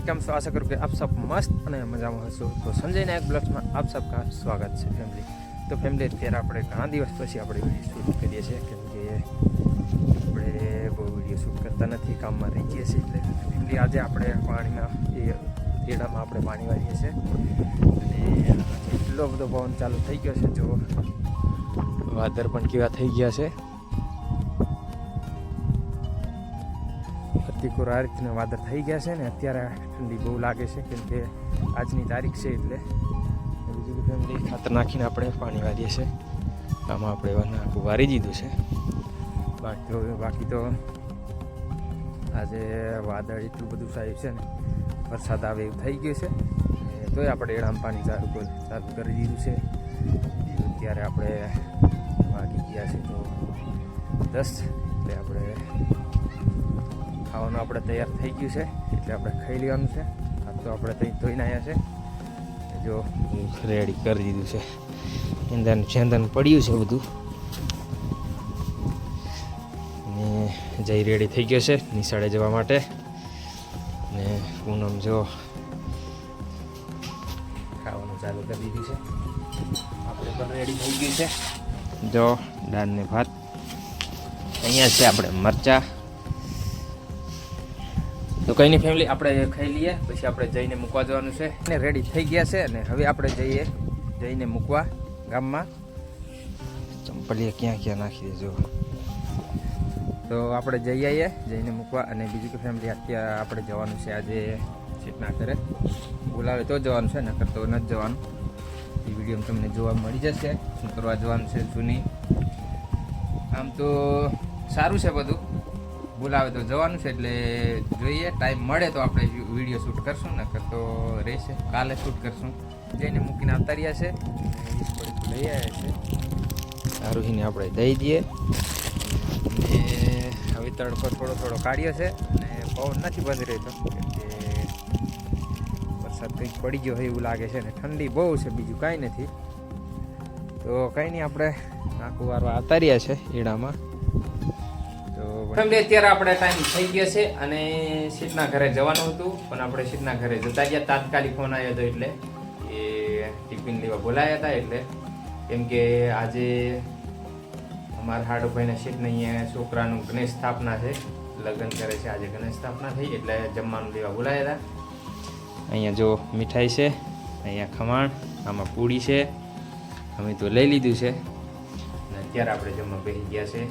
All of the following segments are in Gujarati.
કેમ છો? आशा करूँ कि आप सब मस्त અને મજામાં હશો। તો સંજય નાયક બ્લોગ્સમાં આપ સબકા સ્વાગત છે ફેમિલી। તો ફેમિલી અત્યારે આપણે ઘણા દિવસ પછી આપણે વિડીયો શૂટ કરીએ છીએ, કેમ કે આપણે બહુ વિડીયો શૂટ કરતા નથી, કામમાં રહી જઈએ છીએ। એટલે ફેમિલી આજે આપણે પાણીના એડામાં આપણે પાણી વાળીએ છીએ અને એટલો બધો પવન ચાલુ થઈ ગયો છે, જો વાદળ પણ કેવા થઈ ગયા છે। પ્રતિકૂળ આ રીતના વાદળ થઈ ગયા છે ને અત્યારે ઠંડી બહુ લાગે છે, કેમ કે આજની તારીખ છે। એટલે બીજું ફેમિલી ખાતર નાખીને આપણે પાણી વારીએ છીએ। આમાં આપણે આખું વારી દીધું છે। બાકી તો આજે વાદળ એટલું બધું સાહેબ છે ને વરસાદ આવે એવું થઈ ગયું છે, તોય આપણે એડામાં પાણી ચાલુ કરી દીધું છે। અત્યારે આપણે વાગી ગયા છે તો 10, એટલે આપણે ખાવાનું આપણે તૈયાર થઈ ગયું છે, એટલે આપણે ખાઈ લેવાનું છે। આ તો આપણે ત્યાં ધોઈને આવ્યા છે, જો રેડી કરી દીધું છે। ઈંધણ છેંદન પડ્યું છે બધું, ને જઈ રેડી થઈ ગયો છે નિશાળે જવા માટે। ને પૂનમ જો ખાવાનું ચાલુ કરી દીધું છે, આપણે પણ રેડી થઈ ગયું છે। જો દાળ ને ભાત અહીંયા છે, આપણે મરચા। તો કંઈ નહીં ફેમિલી, આપણે ખાઈ લઈએ, પછી આપણે જઈને મૂકવા જવાનું છે ને રેડી થઈ ગયા છે। અને હવે આપણે જઈને મૂકવા ગામમાં। ચંપલીએ ક્યાં નાખી દેજો। તો આપણે જઈને મૂકવા। અને બીજું કે ફેમિલી અત્યારે આપણે જવાનું છે આજે સીટના ઘરે, બોલાવે તો જવાનું છે, નકર તો નથી જવાનું। એ વિડીયો તમને જોવા મળી જશે શું કરવા જવાનું છે જૂની। આમ તો સારું છે બધું, બોલાવે તો જવાનું છે, એટલે જોઈએ ટાઈમ મળે તો આપણે વિડીયો શૂટ કરશું, નકર તો રહેશે કાલે શૂટ કરશું। જઈને મૂકીને આવતા રહ્યા છે, લઈ આવ્યા છે આરોહીને આપણે દઈ દઈએ। ને હવે તડકો થોડો કાઢ્યો છે અને પવન નથી બંધ રહેતો, કેમ કે વરસાદ કંઈક પડી ગયો હોય એવું લાગે છે ને ઠંડી બહુ છે, બીજું કાંઈ નથી। તો કંઈ નહીં, આપણે નાખું વારવા આવતા રહ્યા છે એડામાં। અત્યારે આપણે ટાઈમ થઈ ગયો છે અને સીટના ઘરે જવાનું હતું, પણ આપણે સીટના ઘરે જતા ગયા। તાત્કાલિક ફોન આવ્યો હતો, એટલે એ ટિફિન લેવા બોલાયા હતા। એટલે કેમ કે આજે અમારા હાડુભાઈના સીટને અહીંયા છોકરાનું ગણેશ સ્થાપના છે, લગ્ન કરે છે આજે, ગણેશ સ્થાપના થઈ એટલે જમવાનું લેવા બોલાયા હતા। અહીંયા જો મીઠાઈ છે, અહીંયા ખમણ, આમાં પૂરી છે, અમે તો લઈ લીધું છે અને અત્યારે આપણે જમવા બેસી ગયા છે।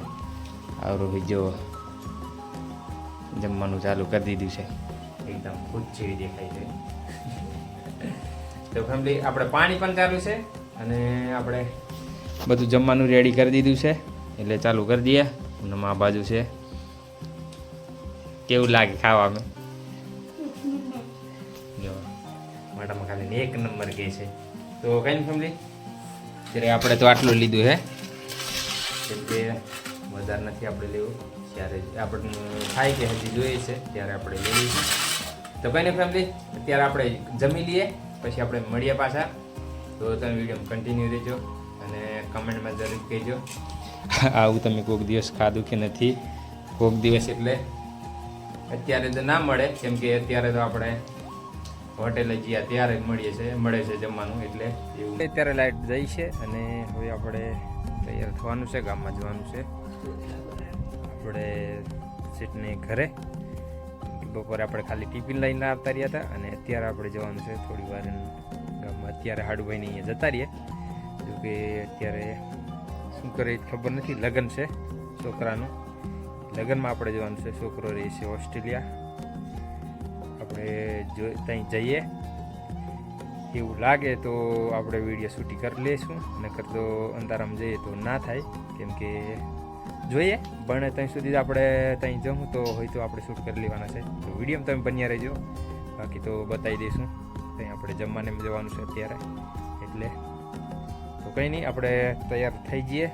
આવરો ભાઈ જો જમવાનું ચાલુ કરી દીધું છે, એકદમ ખુદ જેવી દેખાય છે। તો ફેમિલી આપણે પાણી પણ ચાલુ છે અને આપણે બધું જમવાનું રેડી કરી દીધું છે, એટલે ચાલુ કરી દઈએ। અને આ બાજુ છે, કેવું લાગે ખાવામાં? જો માટામાં ખાલી 1 નંબર કહે છે। તો કઈ નહીં ફેમિલી, ત્યારે આપણે તો આટલું લીધું છે, કેમ કે વધારે નથી આપણે લેવું, ત્યારે આપણને થાય કે હજી જોઈએ છે ત્યારે આપણે લઈ લઈશું। તો કંઈ નહીં ફેમિલી, અત્યારે આપણે જમી લઈએ, પછી આપણે મળીએ પાછા। તો તમે વિડીયો કન્ટિન્યુ રહેજો અને કમેન્ટમાં જરૂર કહેજો આવું તમે કોઈક દિવસ ખાધું કે નથી। કોઈક દિવસ એટલે અત્યારે તો ના મળે, કેમ કે અત્યારે તો આપણે હોટેલે ગયા ત્યારે મળે છે જમવાનું, એટલે એવું। અત્યારે લાઈટ જઈ છે અને હવે આપણે તૈયાર થવાનું છે, ગામમાં જવાનું છે આપણે સીટને ઘરે। બપોરે આપણે ખાલી ટિફિન લઈને આવતા રહ્યા હતા અને અત્યારે આપણે જવાનું છે થોડી વાર ગામમાં। અત્યારે હાડુભાઈને અહીંયા જતા રહીએ, જોકે અત્યારે શું કરે ખબર નથી, લગ્ન છે છોકરાનું, લગ્નમાં આપણે જવાનું છે। છોકરો રહે છે ઓસ્ટ્રેલિયા, આપણે ત્યાં જઈએ એવું લાગે તો આપણે વિડીયો શૂટિંગ કરી લઈશું, નકર તો અંધારામાં જઈએ તો ના થાય, કેમ કે જોઈએ બને ત્યાં સુધી આપણે ત્યાં જવું તો હોય તો આપણે શૂટ કરી લેવાના છે। તો વિડીયોમાં તમે બન્યા રહેજો, બાકી તો બતાવી દઈશું। ત્યાં આપણે જમવાને જવાનું છે અત્યારે, એટલે તો કંઈ નહીં, આપણે તૈયાર થઈ જઈએ।